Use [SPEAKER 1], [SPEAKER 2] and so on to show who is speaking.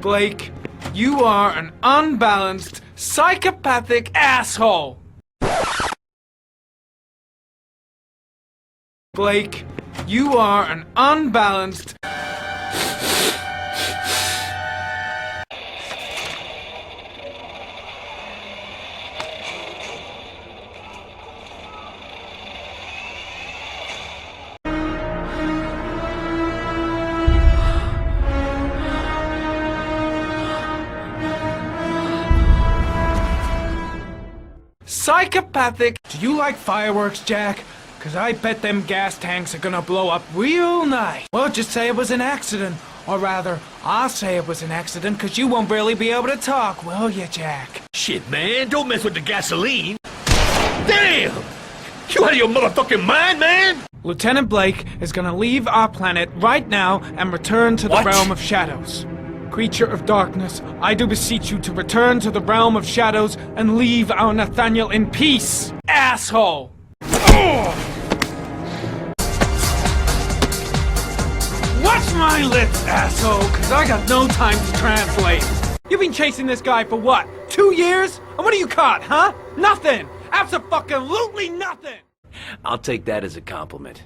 [SPEAKER 1] Blake, you are an unbalanced, psychopathic asshole! Blake, you are an unbalanced... psychopathic... Do you like fireworks, Jack? Cause I bet them gas tanks are gonna blow up real nice. Well, just say it was an accident. Or rather, I'll say it was an accident cause you won't really be able to talk, will you, Jack?
[SPEAKER 2] Shit, man, don't mess with the gasoline. Damn! You out of your motherfucking mind, man?
[SPEAKER 1] Lieutenant Blake is gonna leave our planet right now and return to the realm of shadows. Creature of darkness, I do beseech you to return to the realm of shadows and leave our Nathaniel in peace, asshole! Watch my lips, asshole, cause I got no time to translate. You've been chasing this guy for what, 2 years? And what are you caught, huh? Nothing! Abso-fucking-lutely nothing!
[SPEAKER 2] I'll take that as a compliment.